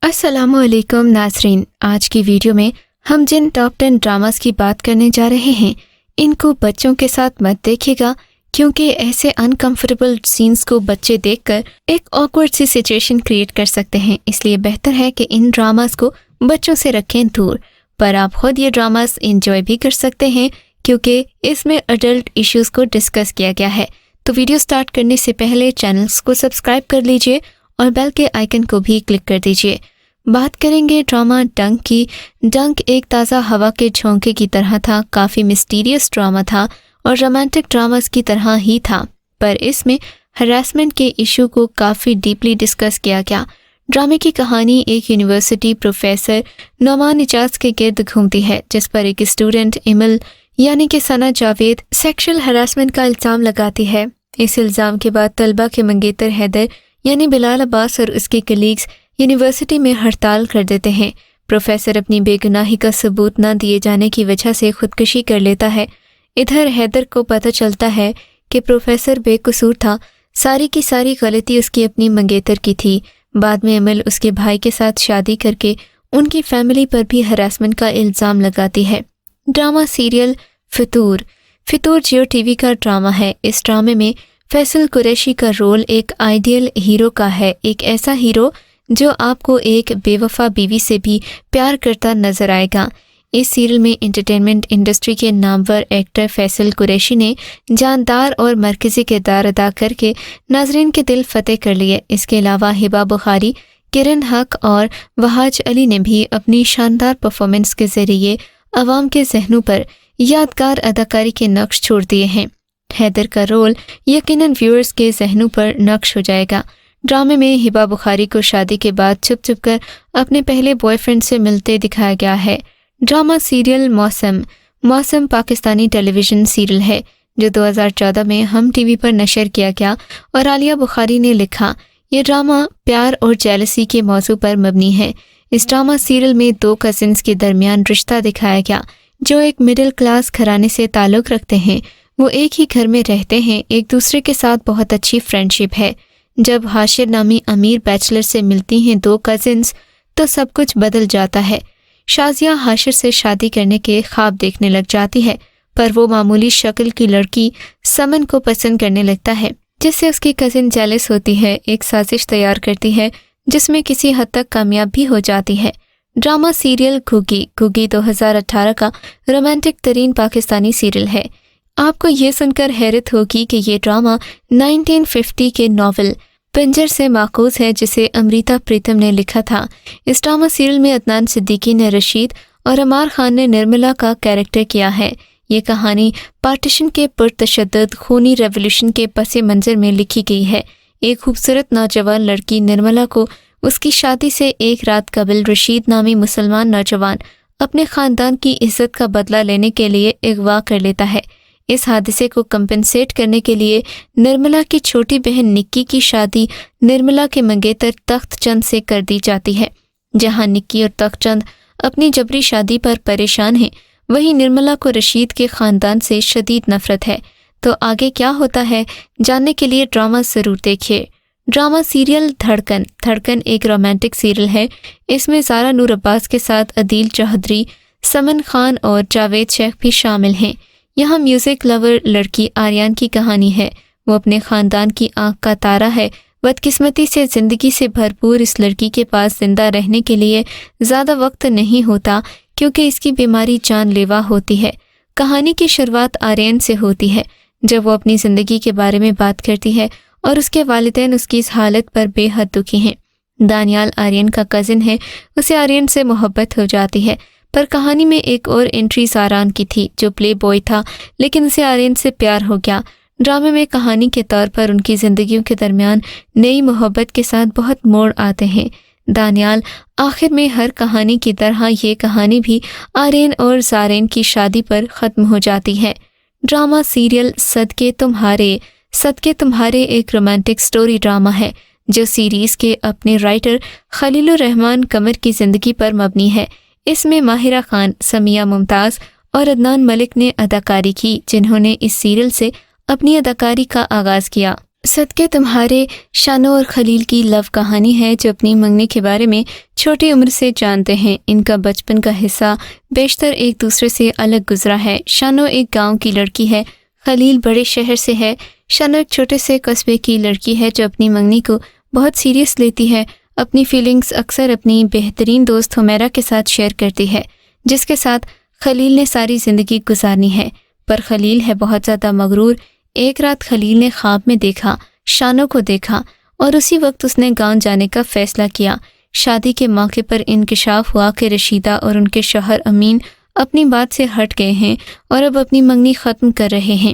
السلام علیکم ناظرین، آج کی ویڈیو میں ہم جن ٹاپ 10 ڈراماز کی بات کرنے جا رہے ہیں ان کو بچوں کے ساتھ مت دیکھے گا، کیونکہ ایسے انکمفرٹیبل سینز کو بچے دیکھ کر ایک آکورڈ سی سچویشن کریٹ کر سکتے ہیں، اس لیے بہتر ہے کہ ان ڈراماز کو بچوں سے رکھیں دور، پر آپ خود یہ ڈراماز انجوائے بھی کر سکتے ہیں کیونکہ اس میں ایڈلٹ ایشوز کو ڈسکس کیا گیا ہے۔ تو ویڈیو سٹارٹ کرنے سے پہلے چینلز کو سبسکرائب کر لیجئے اور بیل کے آئیکن کو بھی کلک کر دیجئے۔ بات کریں گے ڈرامہ ڈنک کی۔ ڈنک ایک تازہ ہوا کے جھونکے کی طرح تھا، کافی مسٹیریس ڈرامہ تھا اور رومانٹک ڈراماز کی طرح ہی تھا، پر اس میں ہراسمنٹ کے ایشو کو کافی ڈیپلی ڈسکس کیا گیا۔ ڈرامے کی کہانی ایک یونیورسٹی پروفیسر نعمان اجاز کے گرد گھومتی ہے، جس پر ایک اسٹوڈنٹ ایمل یعنی کہ ثنا جاوید سیکشل ہراسمنٹ کا الزام لگاتی ہے۔ اس الزام کے بعد طلبہ کے منگیتر حیدر یعنی بلال عباس اور اس کے کلیگز یونیورسٹی میں ہڑتال کر دیتے ہیں۔ پروفیسر اپنی بے گناہی کا ثبوت نہ دیے جانے کی وجہ سے خودکشی کر لیتا ہے۔ ادھر حیدر کو پتہ چلتا ہے کہ پروفیسر بے قصور تھا، ساری کی ساری غلطی اس کی اپنی منگیتر کی تھی۔ بعد میں ایمل اس کے بھائی کے ساتھ شادی کر کے ان کی فیملی پر بھی ہراسمنٹ کا الزام لگاتی ہے۔ Drama serial Fitoor Geo TV وی کا ڈرامہ ہے۔ اس ڈرامے میں فیصل قریشی کا رول ایک آئیڈیل ہیرو کا ہے، ایک ایسا ہیرو جو آپ کو ایک بے وفا بیوی سے بھی پیار کرتا نظر آئے گا۔ اس سیریل میں انٹرٹینمنٹ انڈسٹری کے نامور ایکٹر فیصل قریشی نے جاندار اور مرکزی کردار ادا کر کے ناظرین کے دل فتح کر لیے۔ اس کے علاوہ ہبہ بخاری، کرن حق اور وہاج علی نے بھی اپنی شاندار پرفارمنس کے ذریعے عوام کے ذہنوں پر یادگار اداکاری کے نقش چھوڑ دیے ہیں۔ حیدر کا رول یقیناً ویورز کے ذہنوں پر نقش ہو جائے گا۔ ڈرامے میں ہبہ بخاری کو شادی کے بعد چھپ چھپ کر اپنے پہلے بوائے فرینڈ سے ملتے دکھایا گیا ہے۔ ڈرامہ سیریل موسم پاکستانی ٹیلی ویژن سیریل ہے جو 2014 میں ہم ٹی وی پر نشر کیا گیا اور عالیہ بخاری نے لکھا۔ یہ ڈرامہ پیار اور جیلسی کے موضوع پر مبنی ہے۔ اس ڈرامہ سیریل میں دو کزنز کے درمیان رشتہ دکھایا گیا جو ایک مڈل کلاس گھرانے سے تعلق رکھتے ہیں۔ وہ ایک ہی گھر میں رہتے ہیں، ایک دوسرے کے ساتھ بہت اچھی فرینڈشپ ہے۔ جب حاشر نامی امیر بیچلر سے ملتی ہیں دو کزنز تو سب کچھ بدل جاتا ہے۔ شازیہ حاشر سے شادی کرنے کے خواب دیکھنے لگ جاتی ہے، پر وہ معمولی شکل کی لڑکی سمن کو پسند کرنے لگتا ہے، جس سے اس کی کزن جیلس ہوتی ہے، ایک سازش تیار کرتی ہے جس میں کسی حد تک کامیاب بھی ہو جاتی ہے۔ ڈرامہ سیریل گھگی 2018 کا رومانٹک ترین پاکستانی سیریل ہے۔ آپ کو یہ سن کر حیرت ہوگی کہ یہ ڈرامہ 1950 کے ناول پنجر سے ماخوذ ہے جسے امریتا پریتم نے لکھا تھا۔ اس ڈرامہ سیریل میں عدنان صدیقی نے رشید اور عمار خان نے نرملا کا کیریکٹر کیا ہے۔ یہ کہانی پارٹیشن کے پرتشدد خونی ریولیوشن کے پس منظر میں لکھی گئی ہے۔ ایک خوبصورت نوجوان لڑکی نرملا کو اس کی شادی سے ایک رات قبل رشید نامی مسلمان نوجوان اپنے خاندان کی عزت کا بدلہ لینے کے لیے اغوا کر لیتا ہے۔ اس حادثے کو کمپنسیٹ کرنے کے لیے نرملا کی چھوٹی بہن نکی کی شادی نرملا کے منگیتر تخت چند سے کر دی جاتی ہے۔ جہاں نکی اور تخت چند اپنی جبری شادی پر پریشان ہیں، وہیں نرملا کو رشید کے خاندان سے شدید نفرت ہے۔ تو آگے کیا ہوتا ہے جاننے کے لیے ڈرامہ ضرور دیکھیے۔ ڈرامہ سیریل دھڑکن ایک رومانٹک سیریل ہے۔ اس میں زارا نور عباس کے ساتھ عدیل چودھری، سمن خان اور جاوید شیخ بھی شامل ہیں۔ یہاں میوزک لور لڑکی آریان کی کہانی ہے۔ وہ اپنے خاندان کی آنکھ کا تارا ہے۔ بدقسمتی سے زندگی سے بھرپور اس لڑکی کے پاس زندہ رہنے کے لیے زیادہ وقت نہیں ہوتا کیونکہ اس کی بیماری جان لیوا ہوتی ہے۔ کہانی کی شروعات آرین سے ہوتی ہے جب وہ اپنی زندگی کے بارے میں بات کرتی ہے اور اس کے والدین اس کی اس حالت پر بے حد دکھی ہیں۔ دانیال آرین کا کزن ہے، اسے آرین سے محبت ہو جاتی ہے، پر کہانی میں ایک اور انٹری زاران کی تھی جو پلے بوائے تھا لیکن اسے آرین سے پیار ہو گیا۔ ڈرامے میں کہانی کے طور پر ان کی زندگیوں کے درمیان نئی محبت کے ساتھ بہت موڑ آتے ہیں۔ دانیال آخر میں ہر کہانی کی طرح یہ کہانی بھی آرین اور زارین کی شادی پر ختم ہو جاتی ہے۔ ڈرامہ سیریل صدقے تمہارے ایک رومانٹک سٹوری ڈرامہ ہے جو سیریز کے اپنے رائٹر خلیل الرحمن قمر کی زندگی پر مبنی ہے۔ اس میں ماہرہ خان، سمیہ ممتاز اور عدنان ملک نے اداکاری کی، جنہوں نے اس سیریل سے اپنی اداکاری کا آغاز کیا۔ صدقے تمہارے شانو اور خلیل کی لو کہانی ہے جو اپنی منگنی کے بارے میں چھوٹی عمر سے جانتے ہیں۔ ان کا بچپن کا حصہ بیشتر ایک دوسرے سے الگ گزرا ہے۔ شانو ایک گاؤں کی لڑکی ہے، خلیل بڑے شہر سے ہے۔ شانو ایک چھوٹے سے قصبے کی لڑکی ہے جو اپنی منگنی کو بہت سیریس لیتی ہے۔ اپنی فیلنگز اکثر اپنی بہترین دوست حمیرہ کے ساتھ شیئر کرتی ہے، جس کے ساتھ خلیل نے ساری زندگی گزارنی ہے۔ پر خلیل ہے بہت زیادہ مغرور۔ ایک رات خلیل نے خواب میں دیکھا، شانو کو دیکھا، اور اسی وقت اس نے گاؤں جانے کا فیصلہ کیا۔ شادی کے موقع پر انکشاف ہوا کہ رشیدہ اور ان کے شوہر امین اپنی بات سے ہٹ گئے ہیں اور اب اپنی منگنی ختم کر رہے ہیں۔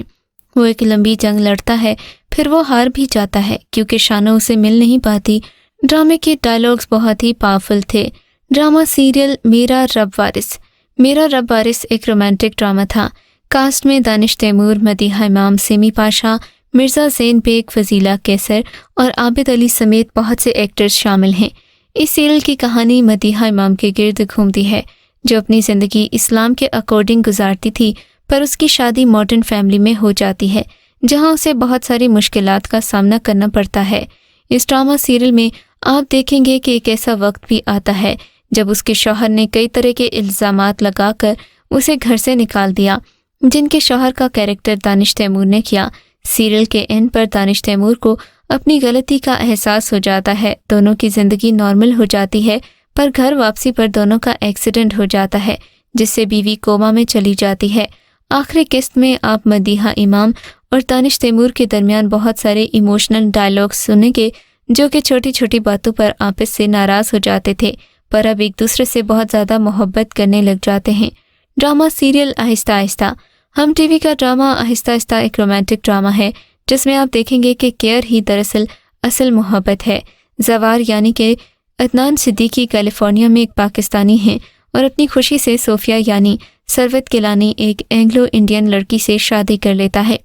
وہ ایک لمبی جنگ لڑتا ہے، پھر وہ ہار بھی جاتا ہے کیونکہ شانو اسے مل نہیں پاتی۔ ڈرامے کے ڈائلاگز بہت ہی پاورفل تھے۔ ڈرامہ سیریل میرا رب وارث۔ میرا رب وارث ایک رومانٹک ڈرامہ تھا۔ کاسٹ میں دانش تیمور، مدیحہ امام، سیمی پاشا، مرزا زین بیگ، فضیلہ کیسر اور عابد علی سمیت بہت سے ایکٹرز شامل ہیں۔ اس سیریل کی کہانی مدیحہ امام کے گرد گھومتی ہے، جو اپنی زندگی اسلام کے اکارڈنگ گزارتی تھی، پر اس کی شادی ماڈرن فیملی میں ہو جاتی ہے جہاں اسے بہت ساری مشکلات کا سامنا کرنا پڑتا ہے۔ اس ڈرامہ سیریل میں آپ دیکھیں گے کہ ایک ایسا وقت بھی آتا ہے جب اس کے شوہر نے کئی طرح کے الزامات لگا کر اسے گھر سے نکال دیا، جن کے شوہر کا کیریکٹر دانش تیمور نے کیا۔ سیریل کے اینڈ پر دانش تیمور کو اپنی غلطی کا احساس ہو جاتا ہے، دونوں کی زندگی نارمل ہو جاتی ہے، پر گھر واپسی پر دونوں کا ایکسیڈنٹ ہو جاتا ہے جس سے بیوی کوما میں چلی جاتی ہے۔ آخری قسط میں آپ مدیحہ امام اور دانش تیمور کے درمیان بہت سارے ایموشنل ڈائلاگز سنیں گے جو کہ چھوٹی چھوٹی باتوں پر آپس سے ناراض ہو جاتے تھے، پر اب ایک دوسرے سے بہت زیادہ محبت کرنے لگ جاتے ہیں۔ ڈرامہ سیریل آہستہ آہستہ۔ ہم ٹی وی کا ڈرامہ آہستہ آہستہ ایک رومانٹک ڈرامہ ہے جس میں آپ دیکھیں گے کہ کیئر ہی دراصل اصل محبت ہے۔ زوار یعنی کہ عدنان صدیقی کیلیفورنیا میں ایک پاکستانی ہیں اور اپنی خوشی سے صوفیہ یعنی ثروت گیلانی ایک اینگلو انڈین لڑکی سے شادی کر لیتا ہے۔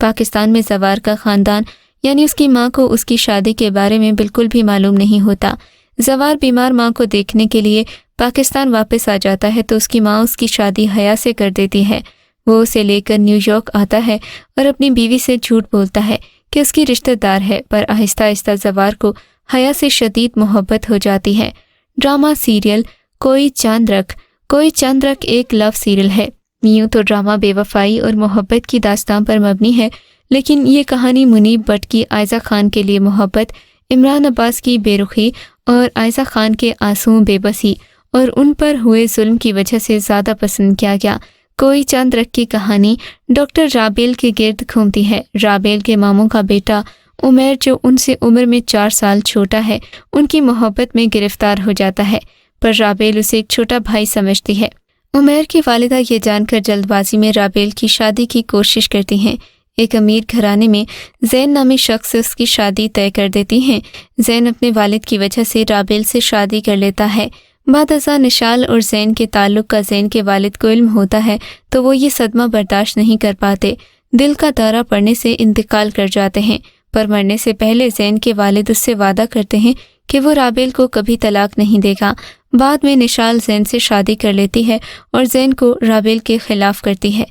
پاکستان میں زوار کا خاندان یعنی اس کی ماں کو اس کی شادی کے بارے میں بالکل بھی معلوم نہیں ہوتا۔ زوار بیمار ماں کو دیکھنے کے لیے پاکستان واپس آ جاتا ہے تو اس کی ماں اس کی شادی حیا سے کر دیتی ہے۔ وہ اسے لے کر نیو یارک آتا ہے اور اپنی بیوی سے جھوٹ بولتا ہے کہ اس کی رشتہ دار ہے، پر آہستہ آہستہ زوار کو حیا سے شدید محبت ہو جاتی ہے۔ ڈرامہ سیریل کوئی چاند رکھ۔ کوئی چاند رکھ ایک لو سیریل ہے۔ یوں تو ڈرامہ بے وفائی اور محبت کی داستان پر مبنی ہے، لیکن یہ کہانی منیب بٹ کی عائزہ خان کے لیے محبت، عمران عباس کی بے رخی اور عائزہ خان کے آنسوؤں بے بسی اور ان پر ہوئے ظلم کی وجہ سے زیادہ پسند کیا گیا۔ کوئی چاند رکھ کی کہانی ڈاکٹر رابیل کے گرد گھومتی ہے۔ رابیل کے ماموں کا بیٹا عمیر جو ان سے عمر میں 4 سال چھوٹا ہے، ان کی محبت میں گرفتار ہو جاتا ہے، پر رابیل اسے ایک چھوٹا بھائی سمجھتی ہے۔ عمیر کی والدہ یہ جان کر جلد بازی میں رابیل کی شادی کی کوشش کرتی ہیں۔ ایک امیر گھرانے میں زین نامی شخص سے اس کی شادی طے کر دیتی ہیں۔ زین اپنے والد کی وجہ سے رابیل سے شادی کر لیتا ہے۔ بعد ازاں نشال اور زین کے تعلق کا زین کے والد کو علم ہوتا ہے تو وہ یہ صدمہ برداشت نہیں کر پاتے، دل کا دورہ پڑنے سے انتقال کر جاتے ہیں، پر مرنے سے پہلے زین کے والد اس سے وعدہ کرتے ہیں کہ وہ رابیل کو کبھی طلاق نہیں دے گا۔ بعد میں نشال زین سے شادی کر لیتی ہے اور زین کو رابیل کے خلاف کرتی ہے۔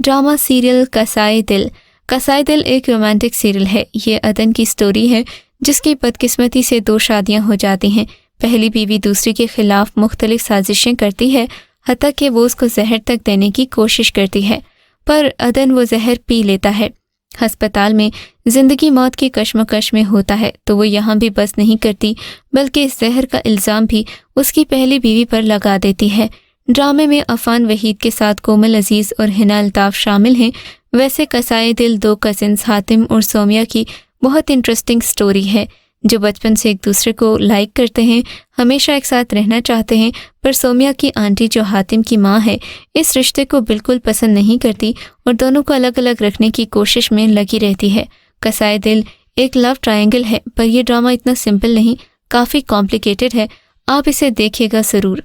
ڈرامہ سیریل کسائے دل۔ کسائے دل ایک رومانٹک سیریل ہے۔ یہ عدن کی سٹوری ہے جس کی بدقسمتی سے 2 شادیاں ہو جاتی ہیں۔ پہلی بیوی دوسری کے خلاف مختلف سازشیں کرتی ہے، حتیٰ کہ وہ اس کو زہر تک دینے کی کوشش کرتی ہے، پر عدن وہ زہر پی لیتا ہے۔ ہسپتال میں زندگی موت کی کشمکش میں ہوتا ہے تو وہ یہاں بھی بس نہیں کرتی بلکہ اس زہر کا الزام بھی اس کی پہلی بیوی پر لگا دیتی ہے۔ ڈرامے میں عفان وحید کے ساتھ کومل عزیز اور حنا الطاف شامل ہیں۔ ویسے کسائے دل 2 کزنز حاتم اور سومیہ کی بہت انٹرسٹنگ سٹوری ہے، جو بچپن سے ایک دوسرے کو لائک کرتے ہیں، ہمیشہ ایک ساتھ رہنا چاہتے ہیں، پر سومیہ کی آنٹی جو حاتم کی ماں ہے اس رشتے کو بالکل پسند نہیں کرتی اور دونوں کو الگ الگ رکھنے کی کوشش میں لگی رہتی ہے۔ کسائے دل ایک لو ٹرائنگل ہے، پر یہ ڈرامہ اتنا سمپل نہیں، کافی کمپلیکیٹڈ ہے۔ آپ اسے دیکھیے گا ضرور۔